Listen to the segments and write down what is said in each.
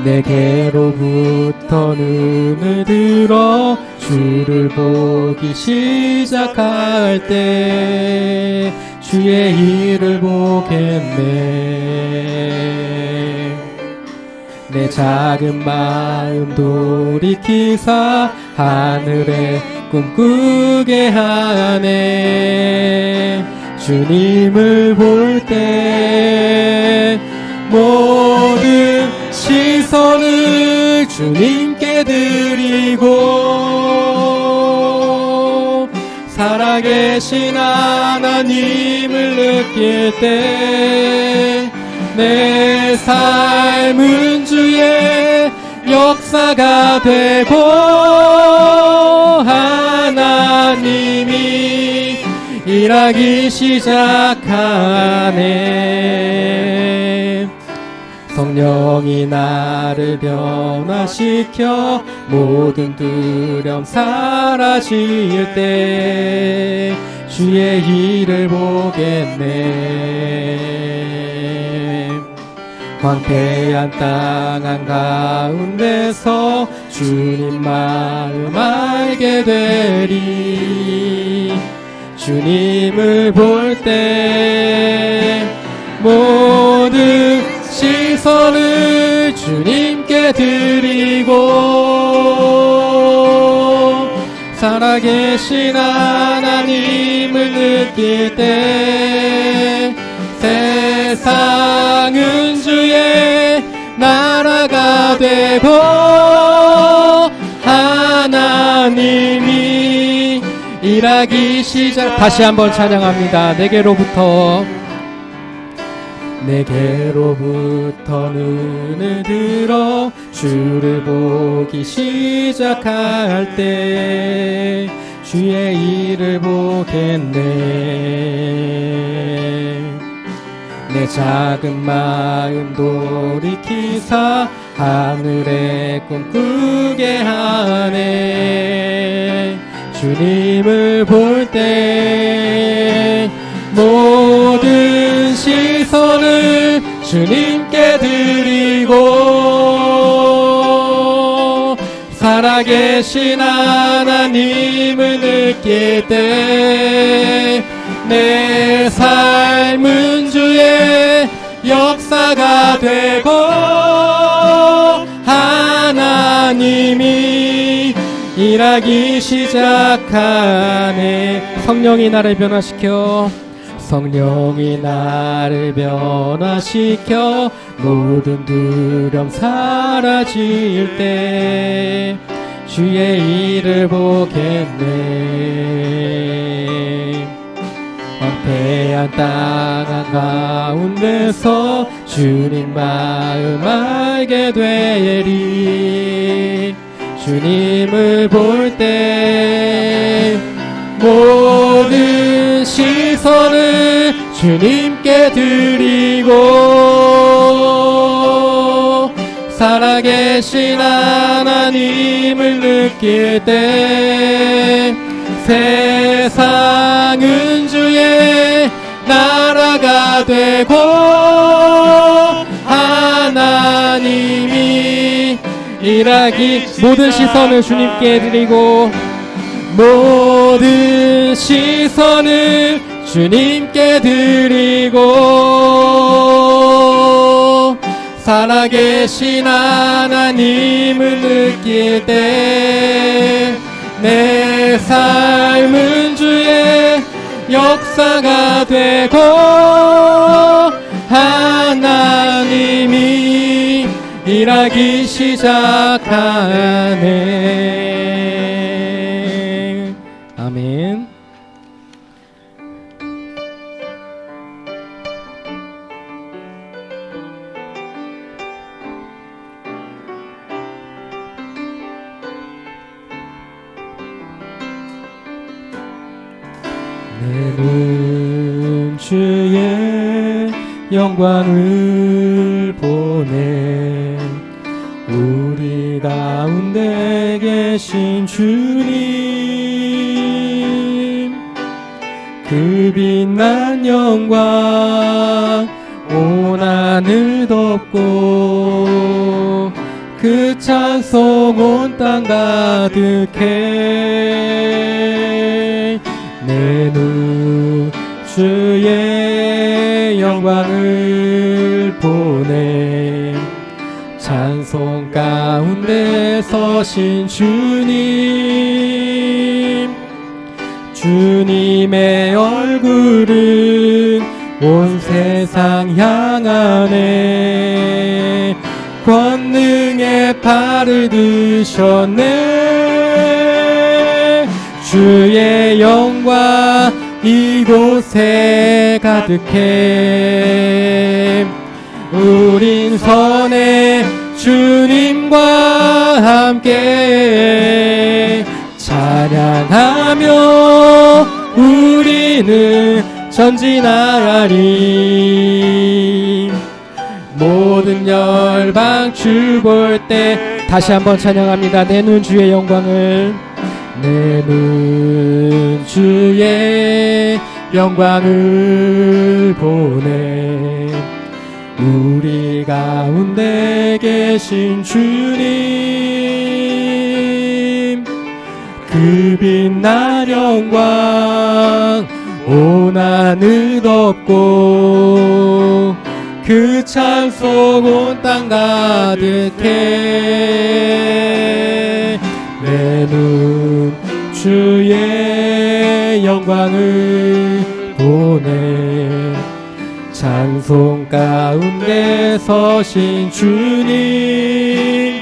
내게로부터 눈을 들어 주를 보기 시작할 때 주의 일을 보겠네. 내 작은 마음 돌이키사 하늘에 꿈꾸게 하네. 주님을 볼 때 모든 시선을 주님께 드리고 살아계신 하나님을 느낄 때 내 삶은 주의 역사가 되고 하나님이 일하기 시작하네. 성령이 나를 변화시켜 모든 두려움 사라질 때 주의 일을 보겠네. 광대한 땅 한가운데서 주님 마음 알게 되리. 주님을 볼 때 모든 시선을 주님께 드리고 살아계신 하나님을 느낄 때 세상은 주의 나라가 되고 하나님이 일하기 시작. 다시 한번 찬양합니다. 내게로부터 눈을 들어 주를 보기 시작할 때 주의 일을 보겠네. 내 작은 마음 돌이키사 하늘에 꿈꾸게 하네. 주님을 볼 때 모든 시선을 주님께 드리고 살아계신 하나님을 느낄 때 내 삶은 주의 역사가 되고 하나님이 일하기 시작하네. 성령이 나를 변화시켜 모든 두려움 사라질 때 주의 일을 보겠네. 황폐한 땅 한가운데서 주님 마음 알게 되리. 주님을 볼 때 모든 시선을 주님께 드리고 살아계신 하나님을 느낄 때 세상은 주의 나라가 되고 하나님이 일하기 모든 시선을 주님께 드리고 모든 시선을 주님께 드리고 살아계신 하나님을 느낄 때 내 삶은 주의 역사가 되고 하나님이 일하기 시작하네. 아멘. 내는 주의 영광을 보내 우리 가운데 계신 주님 그 빛난 영광 온 하늘 덮고 그 찬송 온 땅 가득해. 내 눈 주의 영광을 보네. 찬송 가운데 서신 주님, 주님의 얼굴은 온 세상 향하네. 권능의 발을 드셨네. 주의 영광 이곳에 가득해. 우린 선해 주님과 함께 찬양하며 우리는 전진하리. 모든 열방 주 볼 때 다시 한번 찬양합니다. 내 눈 주의 영광을, 내 눈 주의 영광을 보네. 우리 가운데 계신 주님, 그 빛난 영광 온 하늘 덮고 그 찬송 온 땅 가득해. 내 눈 주의 영광을 보네. 찬송 가운데 서신 주님,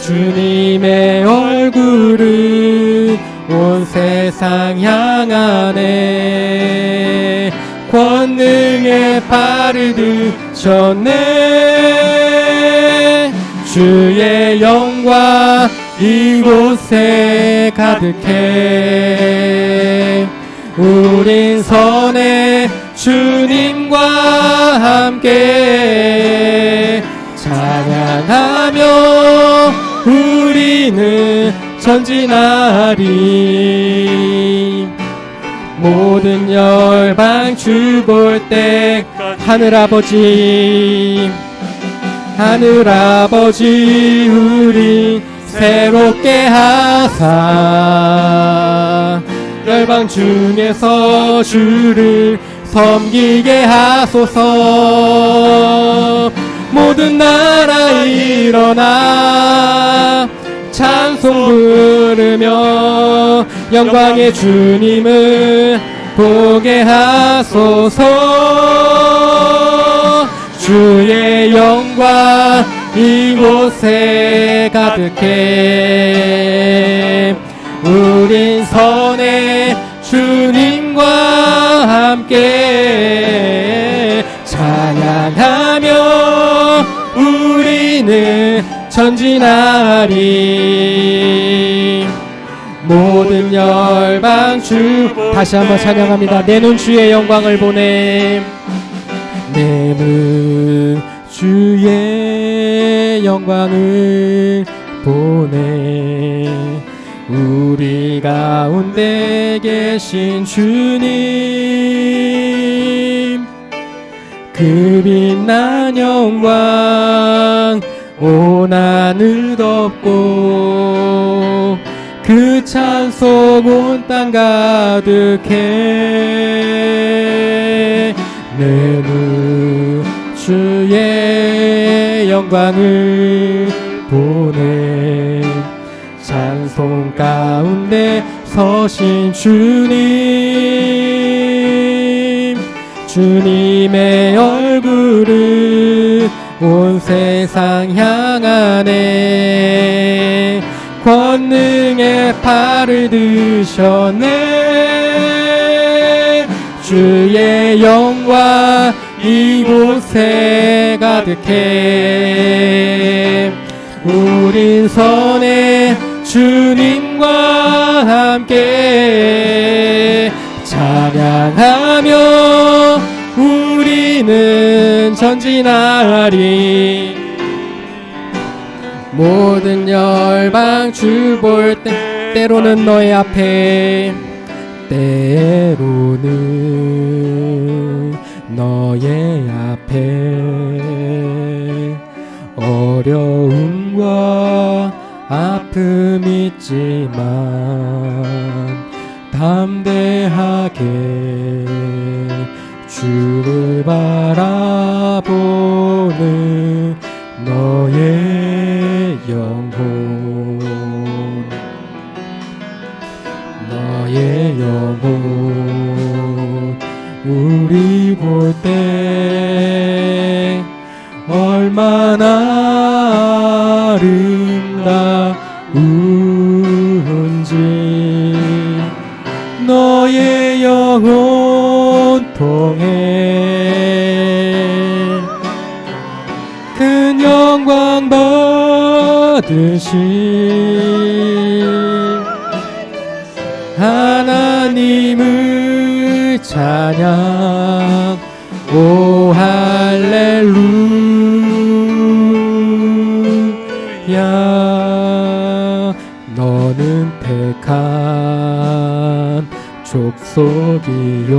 주님의 얼굴은 온 세상 향하네. 권능의 발을 드셨네. 주의 영광 이곳에 가득해. 우린 선해 주님과 함께 찬양하며 우리는 전진하리. 모든 열방 주 볼 때 하늘아버지, 하늘아버지 우리 새롭게 하사 열방 중에서 주를 섬기게 하소서. 모든 나라 일어나 찬송 부르며 영광의 주님을 보게 하소서. 주의 영광 이곳에 가득해. 우린 선해 주님과 함께 찬양하며 우리는 전진하리. 모든 열방 주 다시 한번 찬양합니다. 내 눈 주의 영광을 보내. 내 눈 주의 영광을 보내. 우리 가운데 계신 주님, 그 빛난 영광 온 하늘 덮고 그 찬송 온 땅 가득해. 내 눈 주의 영광을 보내. 찬송 가운데 서신 주님, 주님의 얼굴은 온 세상 향하네. 권능의 팔을 드셨네. 주의 영광 이곳에 가득해. 우린 선해 주님과 함께 찬양하며 우리는 전진하리. 모든 열방 주 볼 때 때로는 너의 앞에, 때로는 너의 앞에 어려움과 아픔 있지만 담대하게 주를 바라보는 너의 영혼, 너의 영혼. 우리 볼 때 얼마나 아름다운지 너의 영혼 통해 큰 영광 받으신 하나님을 찬양. 오 할렐루야. 너는 택한 족속이요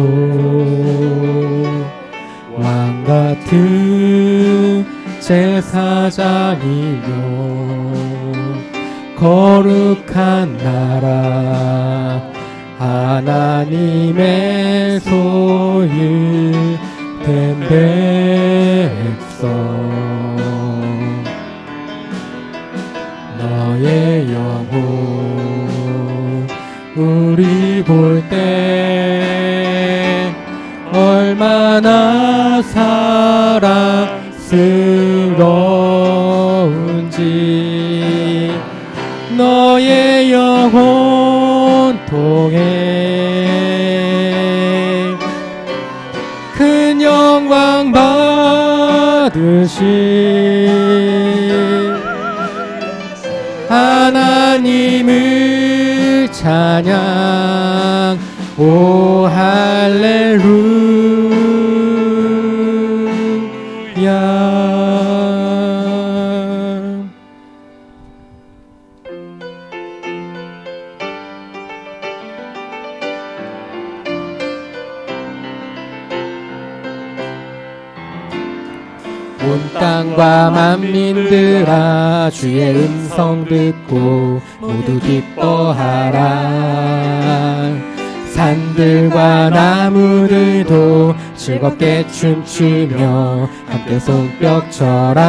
왕같은 제사장이요 거룩한 나라 하나님의 소유된 백성. 너의 영혼 우리 볼 때 얼마나 사랑스러운지 너의 영혼 통해 큰 영광 받으신 하나님을 찬양. 오 할렐루야. 온 땅과 만민들아 주의 음성 듣고 모두 기뻐하라. 산들과 나무들도 즐겁게 춤추며 함께 손뼉쳐라.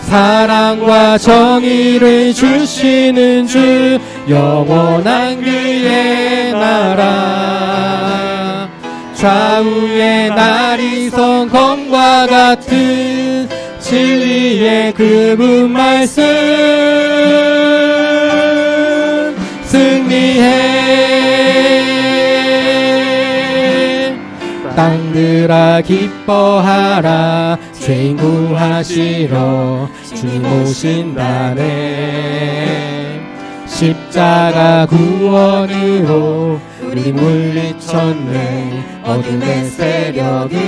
사랑과 정의를 주시는 주 영원한 그의 나라. 좌우에 날이 선 검과 같은 진리의 그분 말씀 승리해. 땅들아 기뻐하라. 죄인 구하시러 주님 오신다네. 십자가 구원으로 우리 물리쳤네 어둠의 세력을.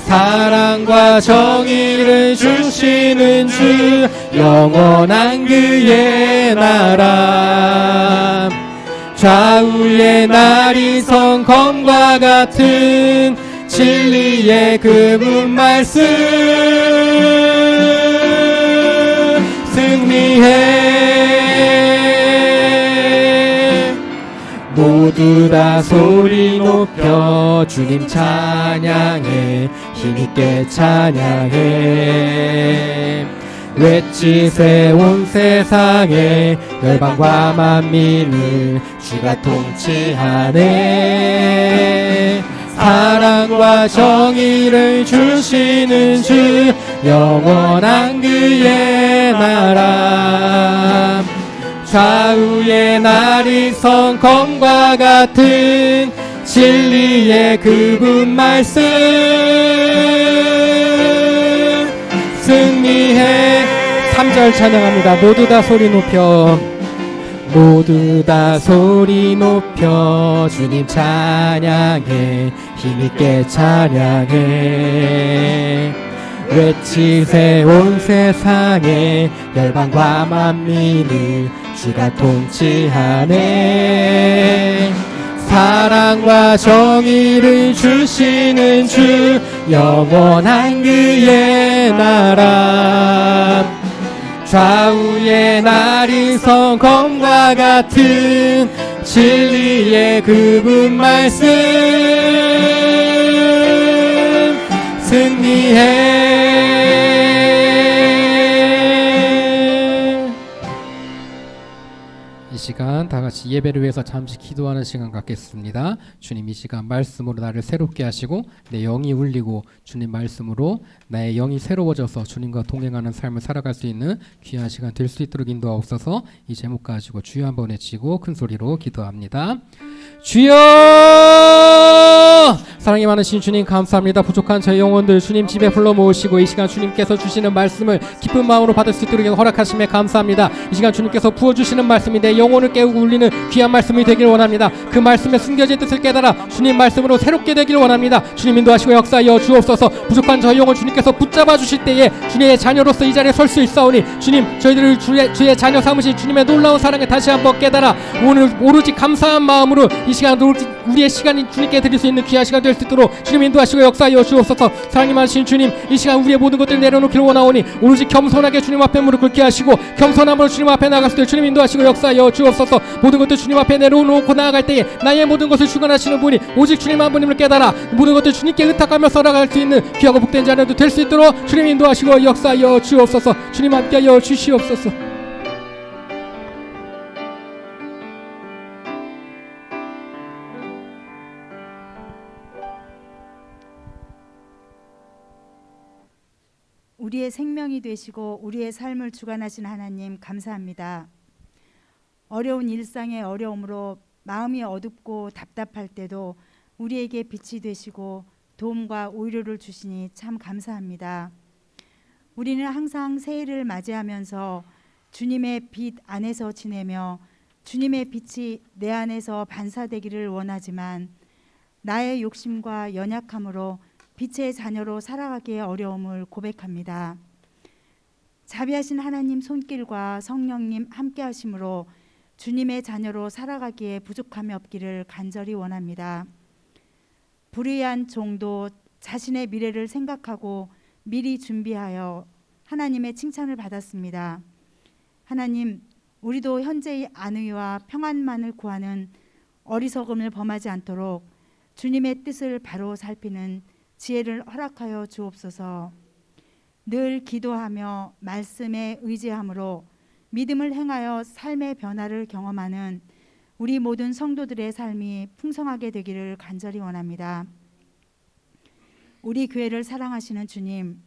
사랑과 정의를 주시는 주 영원한 그의 나라. 좌우에 날이 선 검과 같은 진리의 그분 말씀 승리해. 모두 다 소리 높여 주님 찬양해 힘있게 찬양해. 외치세 온 세상에 열방과 만민을 주가 통치하네. 사랑과 정의를 주시는 주 영원한 그의 나라. 좌우에 날이 선 검과 같은 진리의 그분 말씀 승리해. 3절 찬양합니다. 모두 다 소리 높여 모두 다 소리 높여 주님 찬양해 힘있게 찬양해. 외치세 온 세상에 열방과 만민을 주가 통치하네. 사랑과 정의를 주시는 주 영원한 그의 나라. 좌우의 날이 성검과 같은 진리의 그분 말씀 승리해. 이 시간 다 같이 예배를 위해서 잠시 기도하는 시간 갖겠습니다. 주님, 이 시간 말씀으로 나를 새롭게 하시고 내 영이 울리고 주님 말씀으로 나의 영이 새로워져서 주님과 동행하는 삶을 살아갈 수 있는 귀한 시간 될 수 있도록 인도하옵소서. 이 제목 가지고 주여 한번 외치고 큰 소리로 기도합니다. 주여! 사랑이 많으신 주님 감사합니다. 부족한 저희 영혼들 주님 집에 불러 모으시고 이 시간 주님께서 주시는 말씀을 기쁜 마음으로 받을 수 있도록 허락하심에 감사합니다. 이 시간 주님께서 부어주시는 말씀이 내 영혼을 깨우고 울리는 귀한 말씀이 되기를 원합니다. 그 말씀에 숨겨진 뜻을 깨달아 주님 말씀으로 새롭게 되기를 원합니다. 주님 인도하시고 역사하여 주옵소서. 부족한 저희 영혼 주님께서 붙잡아 주실 때에 주님의 자녀로서 이 자리에 설 수 있사오니 주님 저희들을 주의 자녀 삼으신 주님의 놀라운 사랑을 다시 한번 깨달아 오늘 오로지 감사한 마음으로 이 시간 우리의 시간이 주님께 드릴 수 있는 귀한 시간 될 수 있도록 주님 인도하시고 역사하여 주옵소서. 사랑이 많으신 주님, 이 시간 우리의 모든 것들을 내려놓기를 원하오니 오로지 겸손하게 주님 앞에 무릎 꿇게 하시고 겸손함으로 주님 앞에 나갔을 때 주님 인도하시고 역사하여 주옵소서. 모든 것들 주님 앞에 내려놓고 나아갈 때에 나의 모든 것을 주관하시는 분이 오직 주님 한 분임을 깨달아 모든 것들 주님께 의탁하며 살아갈 수 있는 귀하고 복된 자녀도 될 수 있도록 주님 인도하시고 역사하여 주옵소서. 주님 함께하여 주시옵소서. 우리의 생명이 되시고 우리의 삶을 주관하신 하나님 감사합니다. 어려운 일상의 어려움으로 마음이 어둡고 답답할 때도 우리에게 빛이 되시고 도움과 오히려를 주시니 참 감사합니다. 우리는 항상 새해를 맞이하면서 주님의 빛 안에서 지내며 주님의 빛이 내 안에서 반사되기를 원하지만 나의 욕심과 연약함으로 빛의 자녀로 살아가기의 어려움을 고백합니다. 자비하신 하나님 손길과 성령님 함께 하심으로 주님의 자녀로 살아가기에 부족함이 없기를 간절히 원합니다. 불의한 종도 자신의 미래를 생각하고 미리 준비하여 하나님의 칭찬을 받았습니다. 하나님, 우리도 현재의 안위와 평안만을 구하는 어리석음을 범하지 않도록 주님의 뜻을 바로 살피는 지혜를 허락하여 주옵소서. 늘 기도하며 말씀에 의지함으로 믿음을 행하여 삶의 변화를 경험하는 우리 모든 성도들의 삶이 풍성하게 되기를 간절히 원합니다. 우리 교회를 사랑하시는 주님,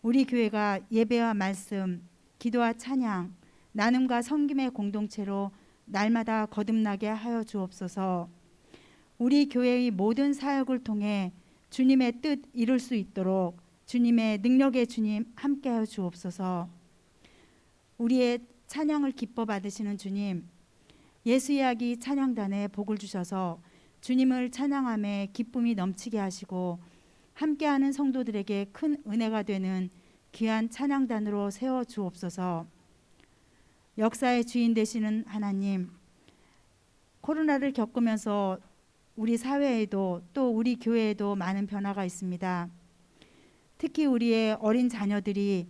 우리 교회가 예배와 말씀, 기도와 찬양, 나눔과 섬김의 공동체로 날마다 거듭나게 하여 주옵소서. 우리 교회의 모든 사역을 통해 주님의 뜻 이룰 수 있도록 주님의 능력의 주님 함께하여 주옵소서. 우리의 찬양을 기뻐 받으시는 주님, 예수 이야기 찬양단에 복을 주셔서 주님을 찬양함에 기쁨이 넘치게 하시고 함께하는 성도들에게 큰 은혜가 되는 귀한 찬양단으로 세워 주옵소서. 역사의 주인 되시는 하나님, 코로나를 겪으면서 우리 사회에도 또 우리 교회에도 많은 변화가 있습니다. 특히 우리의 어린 자녀들이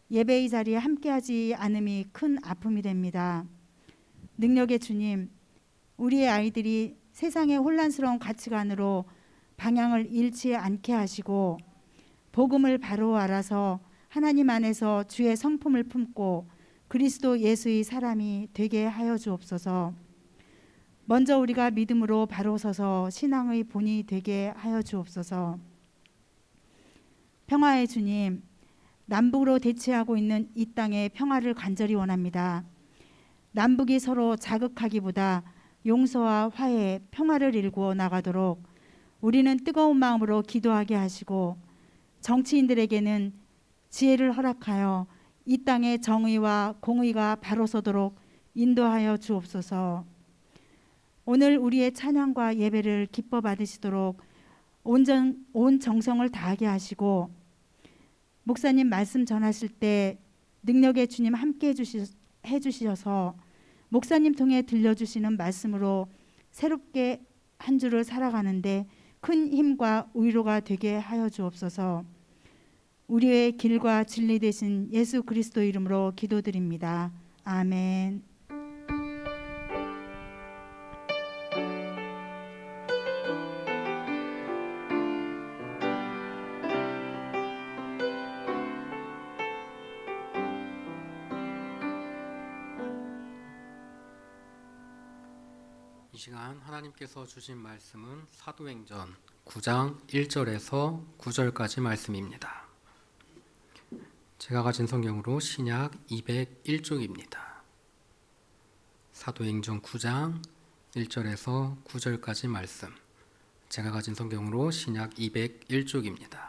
예배의 자리에 함께하지 않음이 큰 아픔이 됩니다. 능력의 주님, 우리의 아이들이 세상의 혼란스러운 가치관으로 방향을 잃지 않게 하시고 복음을 바로 알아서 하나님 안에서 주의 성품을 품고 그리스도 예수의 사람이 되게 하여 주옵소서. 먼저 우리가 믿음으로 바로 서서 신앙의 본이 되게 하여 주옵소서. 평화의 주님, 남북으로 대치하고 있는 이 땅의 평화를 간절히 원합니다. 남북이 서로 자극하기보다 용서와 화해, 평화를 일구어 나가도록 우리는 뜨거운 마음으로 기도하게 하시고 정치인들에게는 지혜를 허락하여 이 땅의 정의와 공의가 바로 서도록 인도하여 주옵소서. 오늘 우리의 찬양과 예배를 기뻐 받으시도록 온 정성을 다하게 하시고 목사님 말씀 전하실 때 능력의 주님 함께 해주셔서 목사님 통해 들려주시는 말씀으로 새롭게 한 주를 살아가는데 큰 힘과 위로가 되게 하여 주옵소서. 우리의 길과 진리 되신 예수 그리스도 이름으로 기도드립니다. 아멘. 이 시간 하나님께서 주신 말씀은 사도행전 9장 1절에서 9절까지 말씀입니다. 제가 가진 성경으로 신약 201쪽입니다. 사도행전 9장 1절에서 9절까지 말씀. 제가 가진 성경으로 신약 201쪽입니다.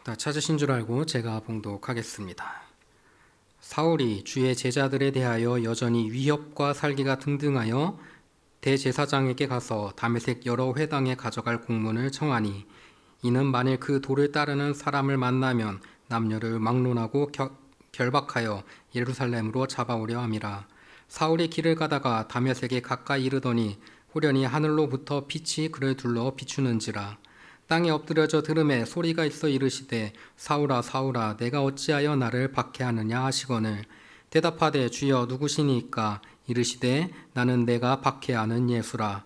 다 찾으신 줄 알고 제가 봉독하겠습니다. 사울이 주의 제자들에 대하여 여전히 위협과 살기가 등등하여 대제사장에게 가서 다메섹 여러 회당에 가져갈 공문을 청하니 이는 만일 그 도를 따르는 사람을 만나면 남녀를 막론하고 결박하여 예루살렘으로 잡아오려 함이라. 사울이 길을 가다가 다메섹에 가까이 이르더니 호련히 하늘로부터 빛이 그를 둘러 비추는지라. 땅에 엎드려져 들음에 소리가 있어 이르시되 사울아 사울아 내가 어찌하여 나를 박해하느냐 하시거늘 대답하되 주여 누구시니까 이르시되 나는 내가 박해하는 예수라.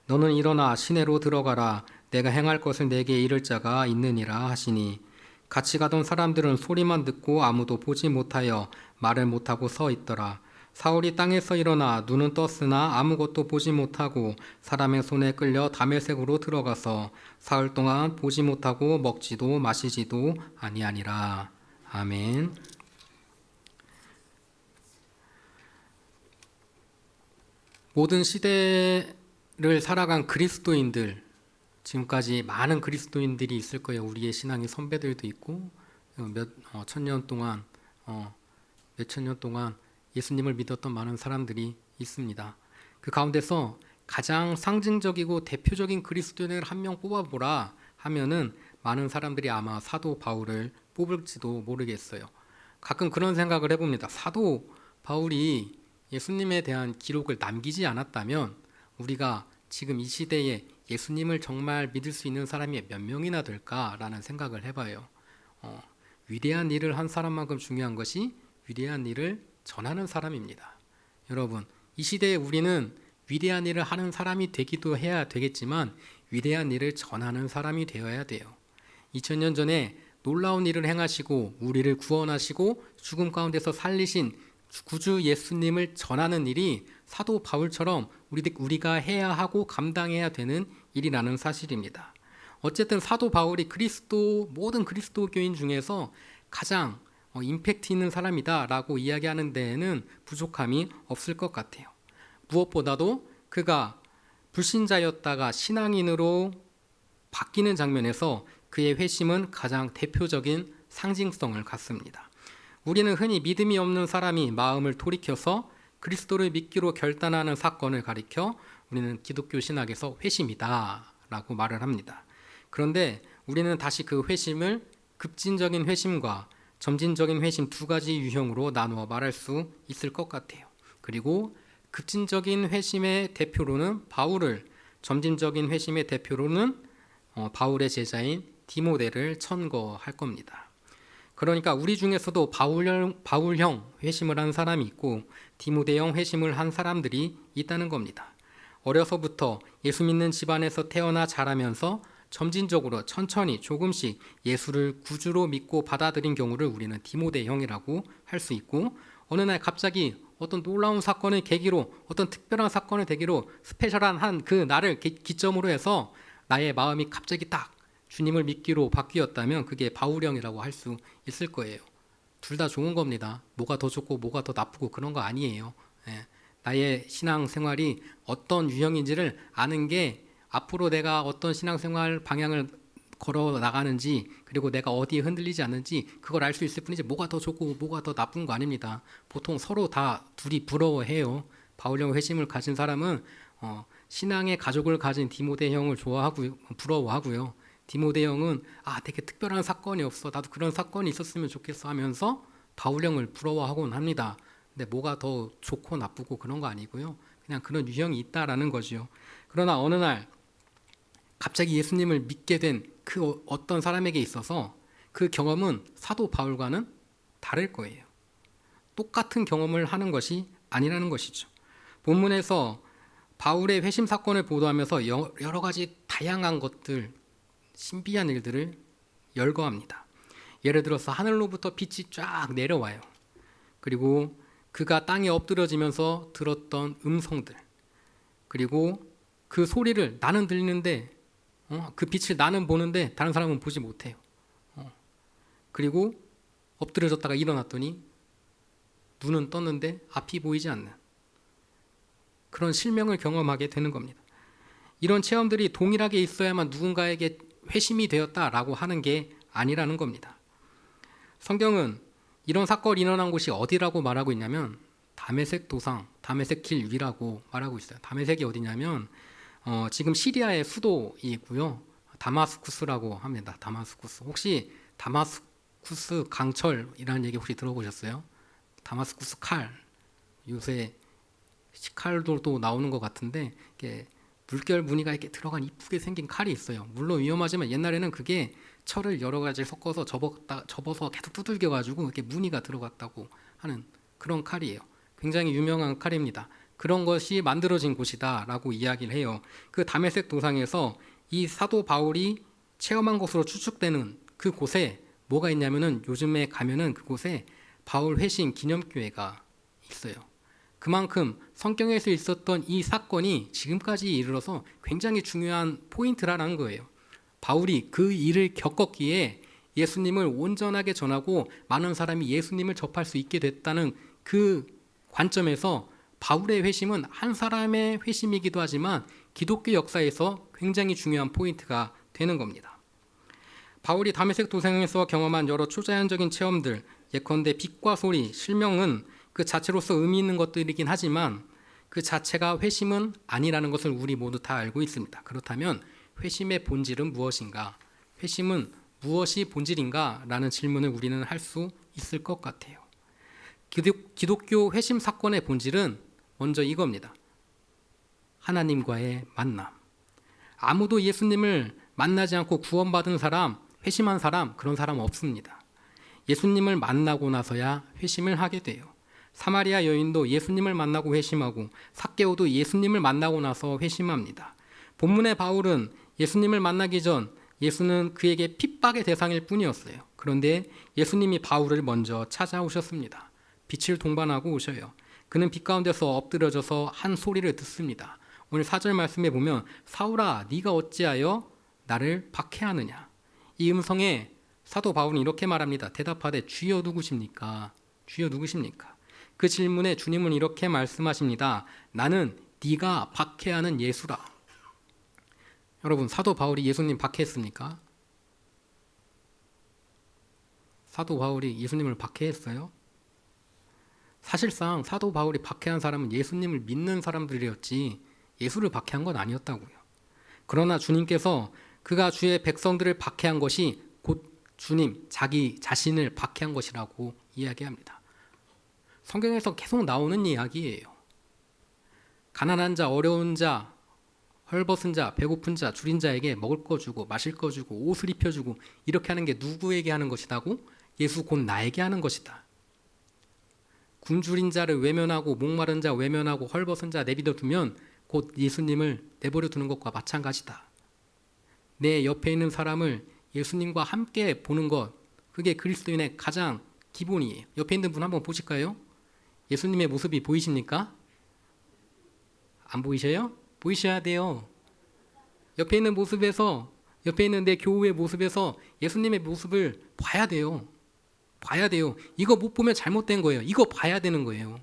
너는 일어나 시내로 들어가라. 내가 행할 것을 내게 이를 자가 있느니라 하시니 같이 가던 사람들은 소리만 듣고 아무도 보지 못하여 말을 못하고 서 있더라. 사울이 땅에서 일어나 눈은 떴으나 아무것도 보지 못하고 사람의 손에 끌려 다메섹으로 들어가서 사흘 동안 보지 못하고 먹지도 마시지도 아니하니라. 아멘. 모든 시대를 살아간 그리스도인들, 지금까지 많은 그리스도인들이 있을 거예요. 우리의 신앙의 선배들도 있고 몇천 년 동안 예수님을 믿었던 많은 사람들이 있습니다. 그 가운데서 가장 상징적이고 대표적인 그리스도인을 한 명 뽑아보라 하면은 많은 사람들이 아마 사도 바울을 뽑을지도 모르겠어요. 가끔 그런 생각을 해봅니다. 사도 바울이 예수님에 대한 기록을 남기지 않았다면 우리가 지금 이 시대에 예수님을 정말 믿을 수 있는 사람이 몇 명이나 될까라는 생각을 해봐요. 위대한 일을 한 사람만큼 중요한 것이 위대한 일을 전하는 사람입니다. 여러분, 이 시대에 우리는 위대한 일을 하는 사람이 되기도 해야 되겠지만 위대한 일을 전하는 사람이 되어야 돼요. 2000년 전에 놀라운 일을 행하시고 우리를 구원하시고 죽음 가운데서 살리신 구주 예수님을 전하는 일이 사도 바울처럼 우리가 해야 하고 감당해야 되는 일이라는 사실입니다. 어쨌든 사도 바울이 모든 그리스도 교인 중에서 가장 임팩트 있는 사람이다라고 이야기하는 데에는 부족함이 없을 것 같아요. 무엇보다도 그가 불신자였다가 신앙인으로 바뀌는 장면에서 그의 회심은 가장 대표적인 상징성을 갖습니다. 우리는 흔히 믿음이 없는 사람이 마음을 돌이켜서 그리스도를 믿기로 결단하는 사건을 가리켜 우리는 기독교 신학에서 회심이다 라고 말을 합니다. 그런데 우리는 다시 그 회심을 급진적인 회심과 점진적인 회심 두 가지 유형으로 나누어 말할 수 있을 것 같아요. 그리고 급진적인 회심의 대표로는 바울을, 점진적인 회심의 대표로는 바울의 제자인 디모데를 천거할 겁니다. 그러니까 우리 중에서도 바울형 회심을 한 사람이 있고 디모데형 회심을 한 사람들이 있다는 겁니다. 어려서부터 예수 믿는 집안에서 태어나 자라면서 점진적으로 천천히 조금씩 예수를 구주로 믿고 받아들인 경우를 우리는 디모데형이라고 할 수 있고 어느 날 갑자기 어떤 놀라운 사건을 계기로 어떤 특별한 사건을 계기로 스페셜한 한 그 날을 기점으로 해서 나의 마음이 갑자기 딱 주님을 믿기로 바뀌었다면 그게 바울형이라고 할 수 있을 거예요. 둘 다 좋은 겁니다. 뭐가 더 좋고 뭐가 더 나쁘고 그런 거 아니에요. 나의 신앙생활이 어떤 유형인지를 아는 게 앞으로 내가 어떤 신앙생활 방향을 걸어 나가는지 그리고 내가 어디에 흔들리지 않는지 그걸 알 수 있을 뿐이지 뭐가 더 좋고 뭐가 더 나쁜 거 아닙니다. 보통 서로 다 둘이 부러워해요. 바울형 회심을 가진 사람은 신앙의 가족을 가진 디모데 형을 부러워하고요. 디모데 형은 되게 특별한 사건이 없어. 나도 그런 사건이 있었으면 좋겠어 하면서 바울 형을 부러워하곤 합니다. 근데 뭐가 더 좋고 나쁘고 그런 거 아니고요. 그냥 그런 유형이 있다라는 거죠. 그러나 어느 날 갑자기 예수님을 믿게 된 그 어떤 사람에게 있어서 그 경험은 사도 바울과는 다를 거예요. 똑같은 경험을 하는 것이 아니라는 것이죠. 본문에서 바울의 회심 사건을 보도하면서 여러 가지 다양한 것들, 신비한 일들을 열거합니다. 예를 들어서 하늘로부터 빛이 쫙 내려와요. 그리고 그가 땅에 엎드러지면서 들었던 음성들, 그리고 그 소리를 나는 들리는데 그 빛을 나는 보는데 다른 사람은 보지 못해요. 그리고 엎드려졌다가 일어났더니 눈은 떴는데 앞이 보이지 않는 그런 실명을 경험하게 되는 겁니다. 이런 체험들이 동일하게 있어야만 누군가에게 회심이 되었다라고 하는 게 아니라는 겁니다. 성경은 이런 사건이 일어난 곳이 어디라고 말하고 있냐면 다메섹 도상, 다메섹 길 위라고 말하고 있어요. 다메섹이 어디냐면 지금 시리아의 수도이고요. 다마스쿠스라고 합니다. 다마스쿠스. 혹시 다마스쿠스 강철이라는 얘기 혹시 들어보셨어요? 다마스쿠스 칼. 요새 칼도 또 나오는 것 같은데 이렇게 물결 무늬가 이렇게 들어간 이쁘게 생긴 칼이 있어요. 물론 위험하지만 옛날에는 그게 철을 여러 가지 섞어서 접어서 계속 두들겨 가지고 이렇게 무늬가 들어갔다고 하는 그런 칼이에요. 굉장히 유명한 칼입니다. 그런 것이 만들어진 곳이다라고 이야기를 해요. 그 다메섹 도상에서 이 사도 바울이 체험한 것으로 추측되는 그 곳에 뭐가 있냐면은 요즘에 가면은 그곳에 바울 회심 기념교회가 있어요. 그만큼 성경에서 있었던 이 사건이 지금까지 이르러서 굉장히 중요한 포인트라는 거예요. 바울이 그 일을 겪었기에 예수님을 온전하게 전하고 많은 사람이 예수님을 접할 수 있게 됐다는 그 관점에서 바울의 회심은 한 사람의 회심이기도 하지만 기독교 역사에서 굉장히 중요한 포인트가 되는 겁니다. 바울이 다메섹 도상에서 경험한 여러 초자연적인 체험들, 예컨대 빛과 소리, 실명은 그 자체로서 의미 있는 것들이긴 하지만 그 자체가 회심은 아니라는 것을 우리 모두 다 알고 있습니다. 그렇다면 회심의 본질은 무엇인가? 회심은 무엇이 본질인가? 라는 질문을 우리는 할 수 있을 것 같아요. 기독교 회심 사건의 본질은 먼저 이겁니다. 하나님과의 만남. 아무도 예수님을 만나지 않고 구원받은 사람, 회심한 사람, 그런 사람 없습니다. 예수님을 만나고 나서야 회심을 하게 돼요. 사마리아 여인도 예수님을 만나고 회심하고 삭개오도 예수님을 만나고 나서 회심합니다. 본문의 바울은 예수님을 만나기 전 예수는 그에게 핍박의 대상일 뿐이었어요. 그런데 예수님이 바울을 먼저 찾아오셨습니다. 빛을 동반하고 오셔요. 그는 빛 가운데서 엎드려져서 한 소리를 듣습니다. 오늘 4절 말씀에 보면 사울아 네가 어찌하여 나를 박해하느냐. 이 음성에 사도 바울은 이렇게 말합니다. 대답하되 주여 누구십니까? 주여 누구십니까? 그 질문에 주님은 이렇게 말씀하십니다. 나는 네가 박해하는 예수라. 여러분, 사도 바울이 예수님 박해했습니까? 사도 바울이 예수님을 박해했어요? 사실상 사도 바울이 박해한 사람은 예수님을 믿는 사람들이었지 예수를 박해한 건 아니었다고요. 그러나 주님께서 그가 주의 백성들을 박해한 것이 곧 주님 자기 자신을 박해한 것이라고 이야기합니다. 성경에서 계속 나오는 이야기예요. 가난한 자, 어려운 자, 헐벗은 자, 배고픈 자, 줄인 자에게 먹을 거 주고 마실 거 주고 옷을 입혀주고 이렇게 하는 게 누구에게 하는 것이라고? 예수 곧 나에게 하는 것이다. 굶주린 자를 외면하고 목마른 자 외면하고 헐벗은 자 내버려 두면 곧 예수님을 내버려 두는 것과 마찬가지다. 내 옆에 있는 사람을 예수님과 함께 보는 것, 그게 그리스도인의 가장 기본이에요. 옆에 있는 분 한번 보실까요? 예수님의 모습이 보이십니까? 안 보이셔요? 보이셔야 돼요. 옆에 있는 모습에서, 옆에 있는 내 교우의 모습에서 예수님의 모습을 봐야 돼요. 봐야 돼요. 이거 못 보면 잘못된 거예요. 이거 봐야 되는 거예요.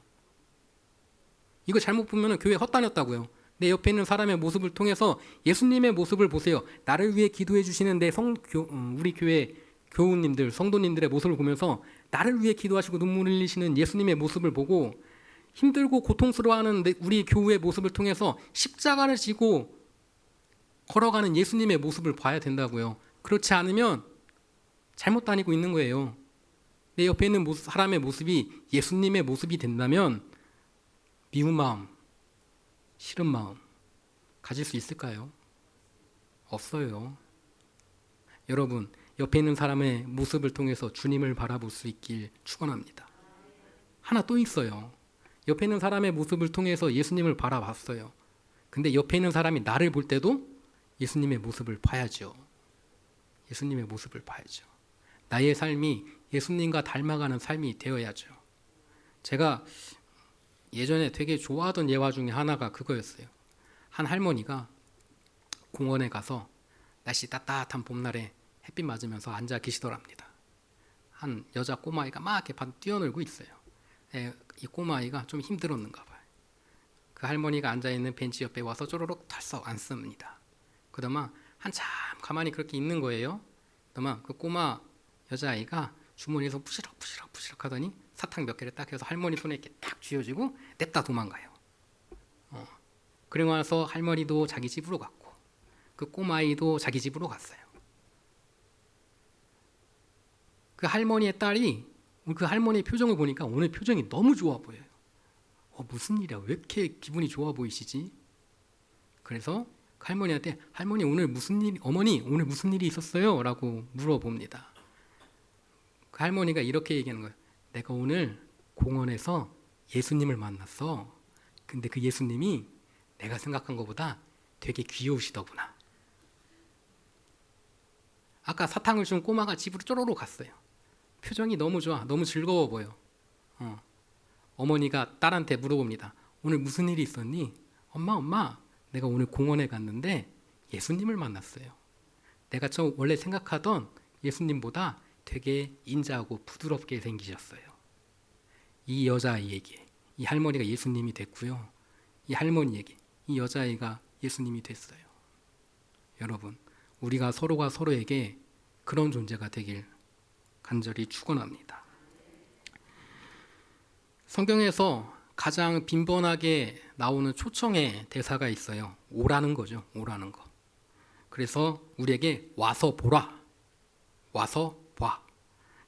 이거 잘못 보면 교회 헛다녔다고요. 내 옆에 있는 사람의 모습을 통해서 예수님의 모습을 보세요. 나를 위해 기도해 주시는 우리 교회 교우님들, 성도님들의 모습을 보면서 나를 위해 기도하시고 눈물 흘리시는 예수님의 모습을 보고 힘들고 고통스러워하는 우리 교우의 모습을 통해서 십자가를 지고 걸어가는 예수님의 모습을 봐야 된다고요. 그렇지 않으면 잘못 다니고 있는 거예요. 내 옆에 있는 사람의 모습이 예수님의 모습이 된다면 미운 마음, 싫은 마음 가질 수 있을까요? 없어요. 여러분, 옆에 있는 사람의 모습을 통해서 주님을 바라볼 수 있길 축원합니다. 하나 또 있어요. 옆에 있는 사람의 모습을 통해서 예수님을 바라봤어요. 근데 옆에 있는 사람이 나를 볼 때도 예수님의 모습을 봐야죠. 예수님의 모습을 봐야죠. 나의 삶이 예수님과 닮아가는 삶이 되어야죠. 제가 예전에 되게 좋아하던 예화 중에 하나가 그거였어요. 한 할머니가 공원에 가서 날씨 따뜻한 봄날에 햇빛 맞으면서 앉아 계시더랍니다. 한 여자 꼬마아이가 막 이렇게 뛰어놀고 있어요. 이 꼬마아이가 좀 힘들었는가 봐요. 그 할머니가 앉아있는 벤치 옆에 와서 쪼르륵 털썩 앉습니다. 그러면 한참 가만히 그렇게 있는 거예요. 그러면 그 꼬마 여자아이가 주머니에서 푸시럭 하더니 사탕 몇 개를 딱 해서 할머니 손에 이렇게 딱 쥐어주고 냅다 도망가요. 그리고 나서 할머니도 자기 집으로 갔고 그 꼬마아이도 자기 집으로 갔어요. 그 할머니의 딸이 그 할머니의 표정을 보니까 오늘 표정이 너무 좋아 보여요. 무슨 일이야? 왜 이렇게 기분이 좋아 보이시지? 그래서 그 할머니한테 할머니 오늘 무슨 일, 어머니 오늘 무슨 일이 있었어요? 라고 물어봅니다. 그 할머니가 이렇게 얘기하는 거예요. 내가 오늘 공원에서 예수님을 만났어. 근데 그 예수님이 내가 생각한 것보다 되게 귀여우시더구나. 아까 사탕을 준 꼬마가 집으로 쪼로로 갔어요. 표정이 너무 좋아. 너무 즐거워 보여. 어머니가 딸한테 물어봅니다. 오늘 무슨 일이 있었니? 엄마 내가 오늘 공원에 갔는데 예수님을 만났어요. 내가 원래 생각하던 예수님보다 되게 인자하고 부드럽게 생기셨어요. 이 여자아이에게 이 할머니가 예수님이 됐고요. 이 할머니에게 이 여자아이가 예수님이 됐어요. 여러분, 우리가 서로가 서로에게 그런 존재가 되길 간절히 축원합니다. 성경에서 가장 빈번하게 나오는 초청의 대사가 있어요. 오라는 거죠. 오라는 거. 그래서 우리에게 와서 보라. 와서 봐.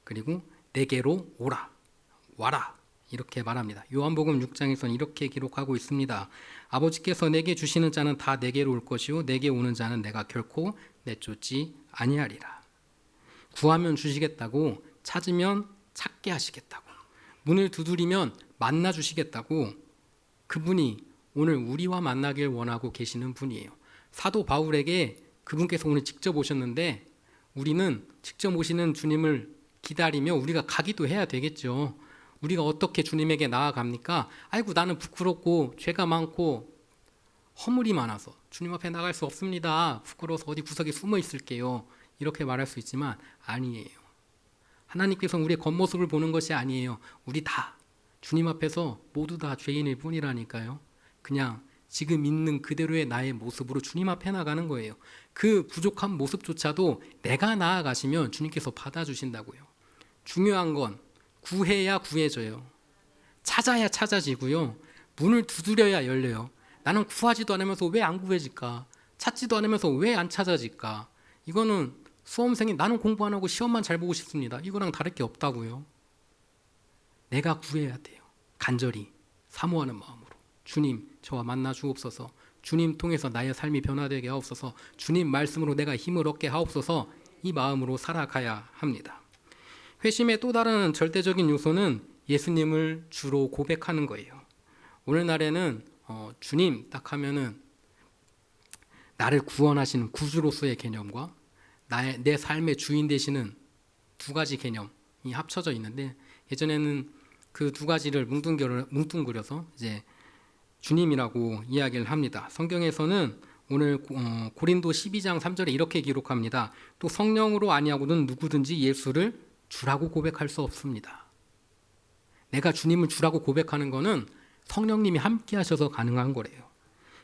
그리고 내게로 오라. 와라. 이렇게 말합니다. 요한복음 6장에서는 이렇게 기록하고 있습니다. 아버지께서 내게 주시는 자는 다 내게로 올 것이요 내게 오는 자는 내가 결코 내쫓지 아니하리라. 구하면 주시겠다고, 찾으면 찾게 하시겠다고, 문을 두드리면 만나 주시겠다고, 그분이 오늘 우리와 만나길 원하고 계시는 분이에요. 사도 바울에게 그분께서 오늘 직접 오셨는데 우리는 직접 오시는 주님을 기다리며 우리가 가기도 해야 되겠죠. 우리가 어떻게 주님에게 나아갑니까? 아이고 나는 부끄럽고 죄가 많고 허물이 많아서 주님 앞에 나갈 수 없습니다. 부끄러워서 어디 구석에 숨어 있을게요. 이렇게 말할 수 있지만 아니에요. 하나님께서 우리의 겉모습을 보는 것이 아니에요. 우리 다 주님 앞에서 모두 다 죄인일 뿐이라니까요. 그냥 지금 있는 그대로의 나의 모습으로 주님 앞에 나가는 거예요. 그 부족한 모습조차도 내가 나아가시면 주님께서 받아주신다고요. 중요한 건 구해야 구해져요. 찾아야 찾아지고요. 문을 두드려야 열려요. 나는 구하지도 않으면서 왜 안 구해질까? 찾지도 않으면서 왜 안 찾아질까? 이거는 수험생이 나는 공부 안 하고 시험만 잘 보고 싶습니다. 이거랑 다를 게 없다고요. 내가 구해야 돼요. 간절히 사모하는 마음으로. 주님 저와 만나 주옵소서. 주님 통해서 나의 삶이 변화되게 하옵소서. 주님 말씀으로 내가 힘을 얻게 하옵소서. 이 마음으로 살아가야 합니다. 회심의 또 다른 절대적인 요소는 예수님을 주로 고백하는 거예요. 오늘날에는 주님 딱 하면은 나를 구원하시는 구주로서의 개념과 내 삶의 주인 되시는 두 가지 개념이 합쳐져 있는데, 예전에는 그 두 가지를 뭉뚱그려서 이제 주님이라고 이야기를 합니다. 성경에서는 오늘 고린도 12장 3절에 이렇게 기록합니다. 또 성령으로 아니하고는 누구든지 예수를 주라고 고백할 수 없습니다. 내가 주님을 주라고 고백하는 것은 성령님이 함께 하셔서 가능한 거래요.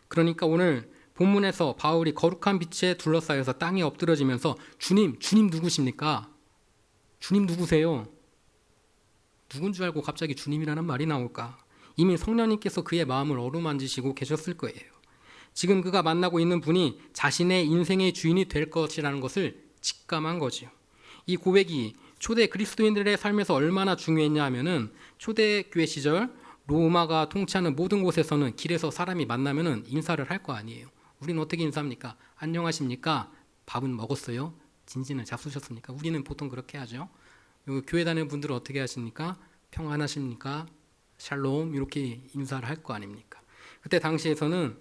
그러니까 오늘 본문에서 바울이 거룩한 빛에 둘러싸여서 땅에 엎드러지면서 주님 누구십니까? 주님 누구세요? 누군 줄 알고 갑자기 주님이라는 말이 나올까? 이미 성령님께서 그의 마음을 어루만지시고 계셨을 거예요. 지금 그가 만나고 있는 분이 자신의 인생의 주인이 될 것이라는 것을 직감한 거지요. 이 고백이 초대 그리스도인들의 삶에서 얼마나 중요했냐 하면은 초대교회 시절 로마가 통치하는 모든 곳에서는 길에서 사람이 만나면은 인사를 할 거 아니에요. 우리는 어떻게 인사합니까? 안녕하십니까? 밥은 먹었어요? 진진을 잡수셨습니까? 우리는 보통 그렇게 하죠. 교회 다니는 분들은 어떻게 하십니까? 평안하십니까? 샬롬 이렇게 인사를 할 거 아닙니까? 그때 당시에서는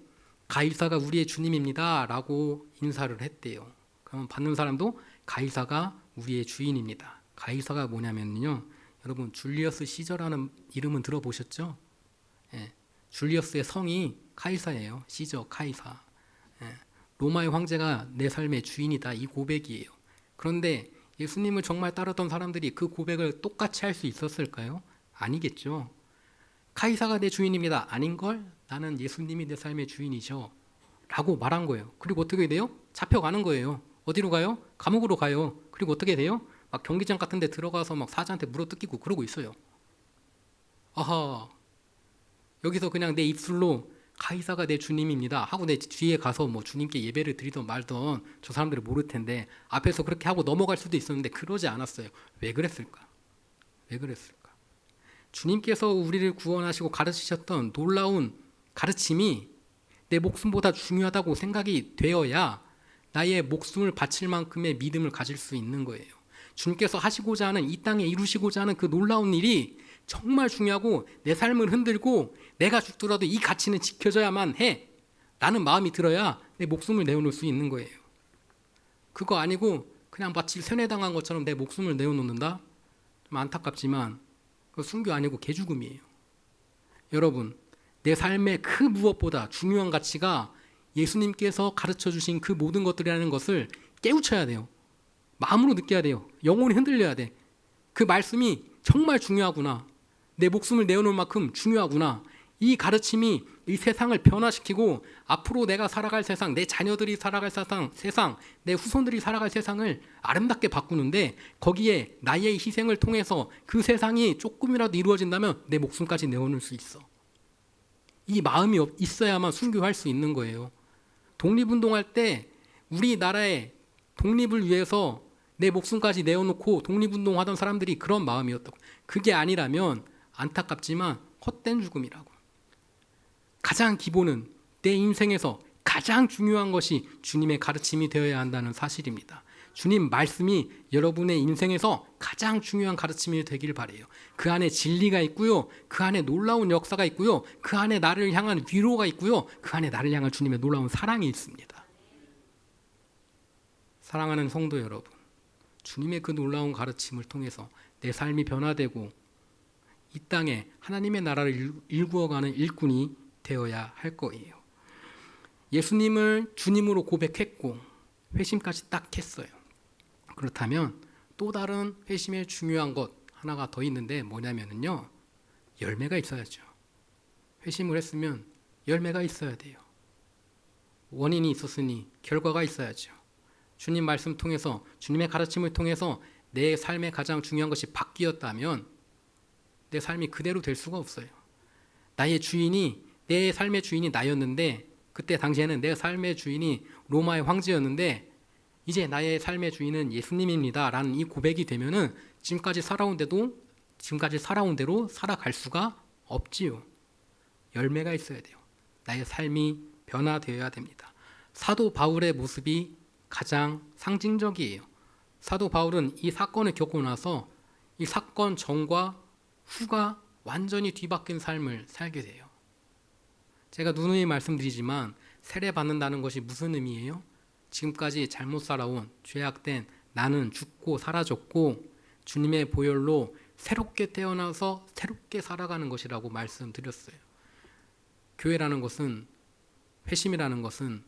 가이사가 우리의 주님입니다 라고 인사를 했대요. 그러면 받는 사람도 가이사가 우리의 주인입니다. 가이사가 뭐냐면요, 여러분 줄리어스 시저라는 이름은 들어보셨죠? 예, 줄리어스의 성이 카이사예요. 시저, 카이사. 예, 로마의 황제가 내 삶의 주인이다, 이 고백이에요. 그런데 예수님을 정말 따르던 사람들이 그 고백을 똑같이 할 수 있었을까요? 아니겠죠. 카이사가 내 주인입니다. 아닌걸? 나는 예수님이 내 삶의 주인이죠 라고 말한 거예요. 그리고 어떻게 돼요? 잡혀가는 거예요. 어디로 가요? 감옥으로 가요. 그리고 어떻게 돼요? 막 경기장 같은 데 들어가서 막 사자한테 물어뜯기고 그러고 있어요. 아하, 여기서 그냥 내 입술로 가이사가 내 주님입니다 하고 내 뒤에 가서 뭐 주님께 예배를 드리던 말던 저 사람들이 모를 텐데 앞에서 그렇게 하고 넘어갈 수도 있었는데 그러지 않았어요. 왜 그랬을까? 왜 그랬을까? 주님께서 우리를 구원하시고 가르치셨던 놀라운 가르침이 내 목숨보다 중요하다고 생각이 되어야 나의 목숨을 바칠 만큼의 믿음을 가질 수 있는 거예요. 주님께서 하시고자 하는, 이 땅에 이루시고자 하는 그 놀라운 일이 정말 중요하고 내 삶을 흔들고 내가 죽더라도 이 가치는 지켜져야만 해 라는 마음이 들어야 내 목숨을 내어놓을 수 있는 거예요. 그거 아니고 그냥 마치 세뇌당한 것처럼 내 목숨을 내어놓는다? 좀 안타깝지만 그 순교 아니고 개죽음이에요. 여러분, 내 삶의 그 무엇보다 중요한 가치가 예수님께서 가르쳐 주신 그 모든 것들이라는 것을 깨우쳐야 돼요. 마음으로 느껴야 돼요. 영혼이 흔들려야 돼. 그 말씀이 정말 중요하구나. 내 목숨을 내어놓을 만큼 중요하구나. 이 가르침이 이 세상을 변화시키고 앞으로 내가 살아갈 세상, 내 자녀들이 살아갈 세상, 내 후손들이 살아갈 세상을 아름답게 바꾸는데 거기에 나의 희생을 통해서 그 세상이 조금이라도 이루어진다면 내 목숨까지 내어놓을 수 있어. 이 마음이 있어야만 순교할 수 있는 거예요. 독립운동할 때 우리나라의 독립을 위해서 내 목숨까지 내어놓고 독립운동하던 사람들이 그런 마음이었다고. 그게 아니라면 안타깝지만 헛된 죽음이라고. 가장 기본은 내 인생에서 가장 중요한 것이 주님의 가르침이 되어야 한다는 사실입니다. 주님 말씀이 여러분의 인생에서 가장 중요한 가르침이 되길 바라요. 그 안에 진리가 있고요. 그 안에 놀라운 역사가 있고요. 그 안에 나를 향한 위로가 있고요. 그 안에 나를 향한 주님의 놀라운 사랑이 있습니다. 사랑하는 성도 여러분, 주님의 그 놀라운 가르침을 통해서 내 삶이 변화되고 이 땅에 하나님의 나라를 일구어가는 일꾼이 되어야 할 거예요. 예수님을 주님으로 고백했고 회심까지 딱 했어요. 그렇다면 또 다른 회심의 중요한 것 하나가 더 있는데 뭐냐면요, 열매가 있어야죠. 회심을 했으면 열매가 있어야 돼요. 원인이 있었으니 결과가 있어야죠. 주님 말씀 통해서, 주님의 가르침을 통해서 내 삶의 가장 중요한 것이 바뀌었다면 내 삶이 그대로 될 수가 없어요. 나의 주인이, 내 삶의 주인이 나였는데, 그때 당시에는 내 삶의 주인이 로마의 황제였는데 이제 나의 삶의 주인은 예수님입니다 라는 이 고백이 되면은 지금까지 살아온 대로 살아갈 수가 없지요. 열매가 있어야 돼요. 나의 삶이 변화되어야 됩니다. 사도 바울의 모습이 가장 상징적이에요. 사도 바울은 이 사건을 겪고 나서 이 사건 전과 후가 완전히 뒤바뀐 삶을 살게 돼요. 제가 누누이 말씀드리지만 세례받는다는 것이 무슨 의미예요? 지금까지 잘못 살아온 죄악된 나는 죽고 사라졌고 주님의 보혈로 새롭게 태어나서 새롭게 살아가는 것이라고 말씀드렸어요. 교회라는 것은, 회심이라는 것은,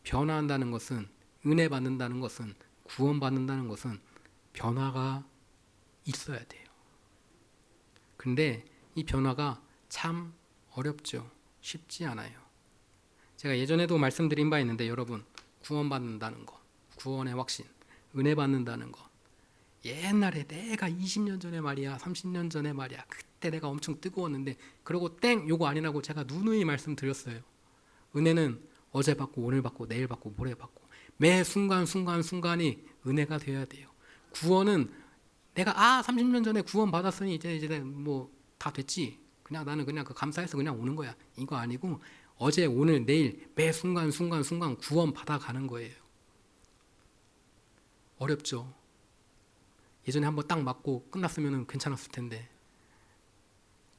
변화한다는 것은, 은혜 받는다는 것은, 구원받는다는 것은 변화가 있어야 돼요. 근데 이 변화가 참 어렵죠. 쉽지 않아요. 제가 예전에도 말씀드린 바 있는데 여러분, 구원받는다는 것, 구원의 확신, 은혜 받는다는 것, 옛날에 내가 20년 전에 말이야, 30년 전에 말이야, 그때 내가 엄청 뜨거웠는데 그러고 땡! 요거 아니라고 제가 누누이 말씀드렸어요. 은혜는 어제 받고 오늘 받고 내일 받고 모레 받고 매 순간순간이 은혜가 되어야 돼요. 구원은 내가 30년 전에 구원 받았으니 이제 뭐 다 됐지, 그냥 나는 그냥 그 감사해서 그냥 오는 거야. 이거 아니고 어제 오늘 내일 매 순간 구원 받아가는 거예요. 어렵죠. 예전에 한번 딱 맞고 끝났으면 괜찮았을 텐데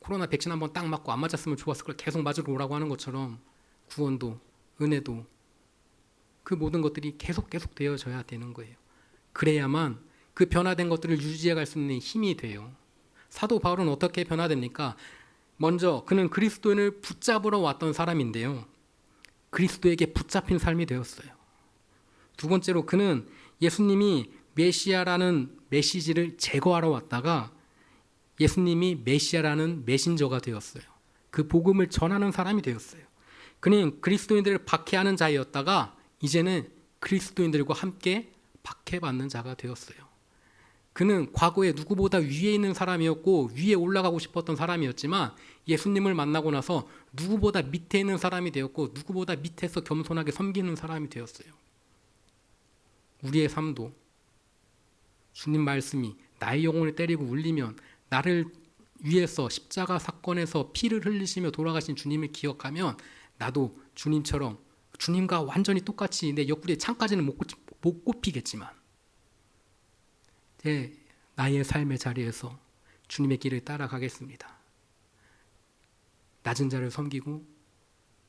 코로나 백신 한번 딱 맞고 안 맞았으면 좋았을 걸 계속 맞으러 오라고 하는 것처럼 구원도 은혜도 그 모든 것들이 계속 되어져야 되는 거예요. 그래야만 그 변화된 것들을 유지해 갈 수 있는 힘이 돼요. 사도 바울은 어떻게 변화됩니까? 먼저 그는 그리스도인을 붙잡으러 왔던 사람인데요. 그리스도에게 붙잡힌 삶이 되었어요. 두 번째로 그는 예수님이 메시아라는 메시지를 제거하러 왔다가 예수님이 메시아라는 메신저가 되었어요. 그 복음을 전하는 사람이 되었어요. 그는 그리스도인들을 박해하는 자였다가 이제는 그리스도인들과 함께 박해받는 자가 되었어요. 그는 과거에 누구보다 위에 있는 사람이었고 위에 올라가고 싶었던 사람이었지만 예수님을 만나고 나서 누구보다 밑에 있는 사람이 되었고 누구보다 밑에서 겸손하게 섬기는 사람이 되었어요. 우리의 삶도 주님 말씀이 나의 영혼을 때리고 울리면 나를 위해서 십자가 사건에서 피를 흘리시며 돌아가신 주님을 기억하면 나도 주님처럼 주님과 완전히 똑같이 내 옆구리에 창까지는 못 꼽히겠지만 나의 삶의 자리에서 주님의 길을 따라가겠습니다. 낮은 자를 섬기고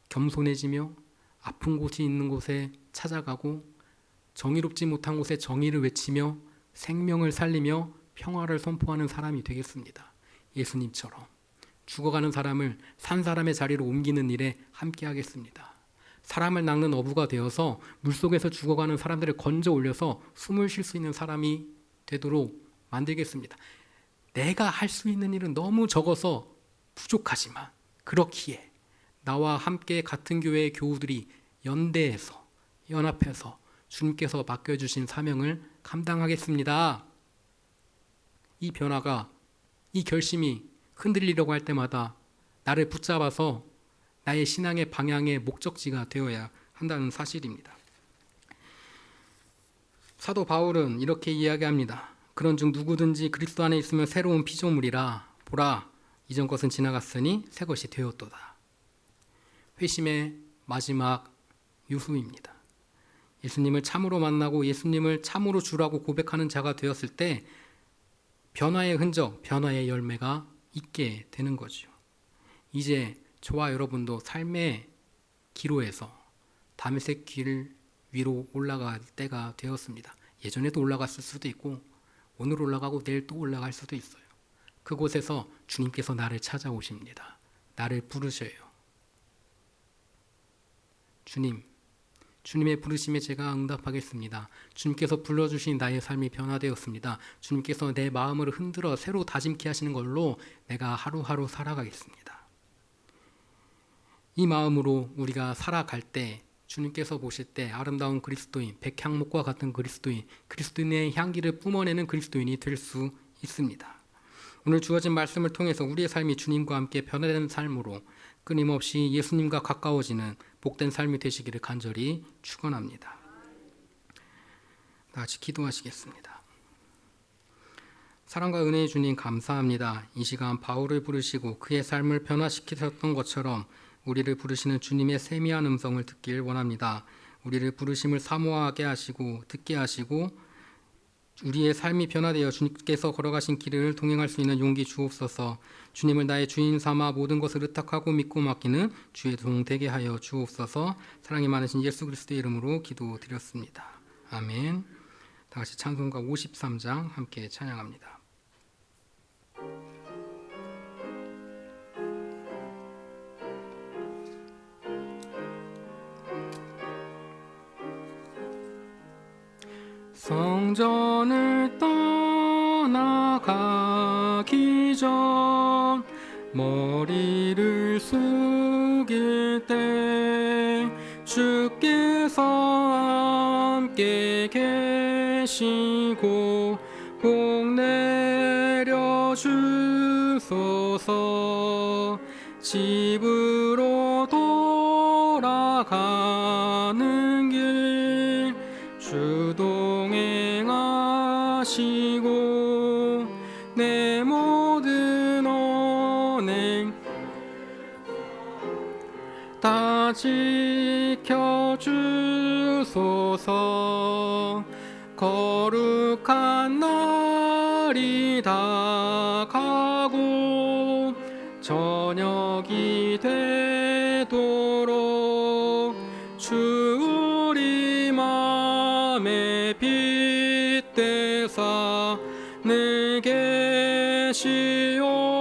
겸손해지며 아픈 곳이 있는 곳에 찾아가고 정의롭지 못한 곳에 정의를 외치며 생명을 살리며 평화를 선포하는 사람이 되겠습니다. 예수님처럼 죽어가는 사람을 산 사람의 자리로 옮기는 일에 함께 하겠습니다. 사람을 낚는 어부가 되어서 물속에서 죽어가는 사람들을 건져 올려서 숨을 쉴 수 있는 사람이 되도록 만들겠습니다. 내가 할 수 있는 일은 너무 적어서 부족하지만 그렇기에 나와 함께 같은 교회의 교우들이 연대해서 연합해서 주님께서 맡겨주신 사명을 감당하겠습니다. 이 변화가 이 결심이 흔들리려고 할 때마다 나를 붙잡아서 나의 신앙의 방향의 목적지가 되어야 한다는 사실입니다. 사도 바울은 이렇게 이야기합니다. 그런즉 누구든지 그리스도 안에 있으면 새로운 피조물이라. 보라, 이전 것은 지나갔으니 새 것이 되었도다. 회심의 마지막 유후입니다. 예수님을 참으로 만나고 예수님을 참으로 주라고 고백하는 자가 되었을 때 변화의 흔적, 변화의 열매가 있게 되는 거죠. 이제 저와 여러분도 삶의 기로에서 다메섹 길 위로 올라갈 때가 되었습니다. 예전에도 올라갔을 수도 있고 오늘 올라가고 내일 또 올라갈 수도 있어요. 그곳에서 주님께서 나를 찾아오십니다. 나를 부르셔요. 주님의 부르심에 제가 응답하겠습니다. 주님께서 불러주신 나의 삶이 변화되었습니다. 주님께서 내 마음을 흔들어 새로 다짐케 하시는 걸로 내가 하루하루 살아가겠습니다. 이 마음으로 우리가 살아갈 때 주님께서 보실 때 아름다운 그리스도인, 백향목과 같은 그리스도인, 그리스도인의 향기를 뿜어내는 그리스도인이 될 수 있습니다. 오늘 주어진 말씀을 통해서 우리의 삶이 주님과 함께 변화되는 삶으로 끊임없이 예수님과 가까워지는 복된 삶이 되시기를 간절히 축원합니다. 다 같이 기도하시겠습니다. 사랑과 은혜의 주님 감사합니다. 이 시간 바울을 부르시고 그의 삶을 변화시키셨던 것처럼 우리를 부르시는 주님의 세미한 음성을 듣길 원합니다. 우리를 부르심을 사모하게 하시고 듣게 하시고 우리의 삶이 변화되어 주님께서 걸어가신 길을 동행할 수 있는 용기 주옵소서. 주님을 나의 주인 삼아 모든 것을 의탁하고 믿고 맡기는 주의 종 되게 하여 주옵소서. 사랑이 많으신 예수 그리스도의 이름으로 기도드렸습니다. 아멘. 다 같이 찬송가 53장 함께 찬양합니다. 성전을 떠나가기 전 머리를 숙일 때 주께서 함께 계시고 복 내려 주소서. 집으로 돌아가는 길 주동행하시고 내 모든 언행 지켜주소서. 거룩한 날이 다가고 저녁이 되도록 주 우리 맘에 빗대사 내게 시옵소서.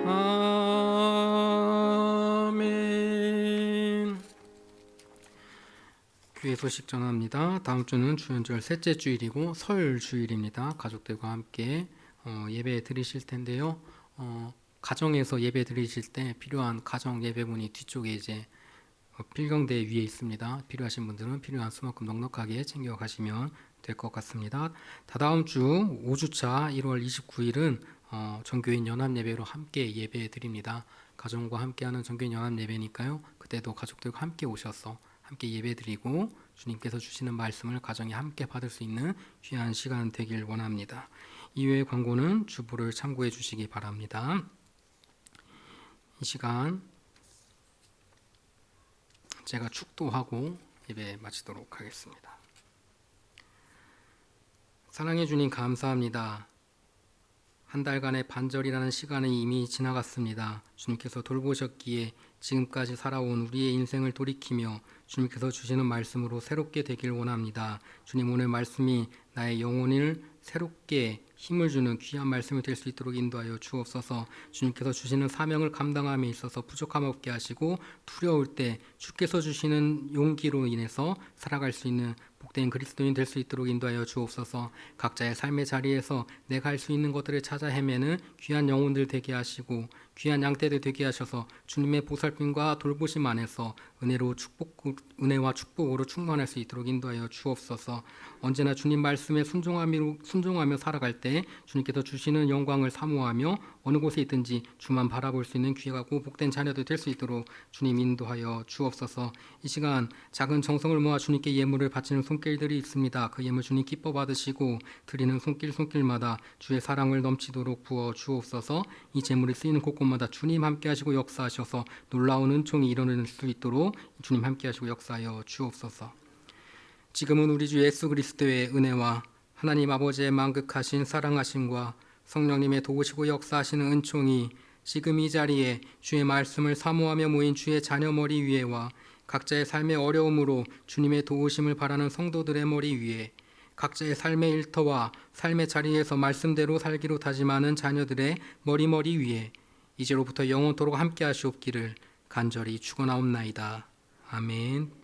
아멘. 교회 소식 전합니다. 다음 주는 주연절 셋째 주일이고 설 주일입니다. 가족들과 함께 예배 드리실 텐데요. 가정에서 예배 드리실 때 필요한 가정 예배문이 뒤쪽에 이제 필경대 위에 있습니다. 필요하신 분들은 필요한 수만큼 넉넉하게 챙겨 가시면 될 것 같습니다. 다다음 주 5주차 1월 29일은 전교인 연합 예배로 함께 예배 드립니다. 가정과 함께하는 전교인 연합 예배니까요. 그때도 가족들과 함께 오셔서 함께 예배 드리고 주님께서 주시는 말씀을 가정이 함께 받을 수 있는 귀한 시간 되길 원합니다. 이외의 광고는 주보를 참고해 주시기 바랍니다. 이 시간 제가 축도하고 예배 마치도록 하겠습니다. 사랑해 주님 감사합니다. 한 달간의 반절이라는 시간이 이미 지나갔습니다. 주님께서 돌보셨기에 지금까지 살아온 우리의 인생을 돌이키며 주님께서 주시는 말씀으로 새롭게 되길 원합니다. 주님, 오늘 말씀이 나의 영혼을 새롭게 힘을 주는 귀한 말씀이 될 수 있도록 인도하여 주옵소서. 주님께서 주시는 사명을 감당함에 있어서 부족함 없게 하시고 두려울 때 주께서 주시는 용기로 인해서 살아갈 수 있는 복된 그리스도인 될 수 있도록 인도하여 주옵소서. 각자의 삶의 자리에서 내가 할 수 있는 것들을 찾아 헤매는 귀한 영혼들 되게 하시고 귀한 양떼들 되게 하셔서 주님의 보살핌과 돌보심 안에서 은혜와 축복으로 충만할 수 있도록 인도하여 주옵소서. 언제나 주님 말씀에 순종하며 살아갈 때 주님께서 주시는 영광을 사모하며 어느 곳에 있든지 주만 바라볼 수 있는 귀하고 복된 자녀들 될 수 있도록 주님 인도하여 주옵소서. 이 시간 작은 정성을 모아 주님께 예물을 바치는 손길들이 있습니다. 그 예물 주님 기뻐 받으시고 드리는 손길마다 주의 사랑을 넘치도록 부어 주옵소서. 이 제물이 쓰이는 곳곳마다 주님 함께 하시고 역사하셔서 놀라운 은총이 일어날 수 있도록 주님 함께 하시고 역사하여 주옵소서. 지금은 우리 주 예수 그리스도의 은혜와 하나님 아버지의 만극하신 사랑하심과 성령님의 도우시고 역사하시는 은총이 지금 이 자리에 주의 말씀을 사모하며 모인 주의 자녀 머리 위에와 각자의 삶의 어려움으로 주님의 도우심을 바라는 성도들의 머리 위에 각자의 삶의 일터와 삶의 자리에서 말씀대로 살기로 다짐하는 자녀들의 머리 위에 이제로부터 영원토록 함께 하시옵기를 간절히 축원하옵나이다. 아멘.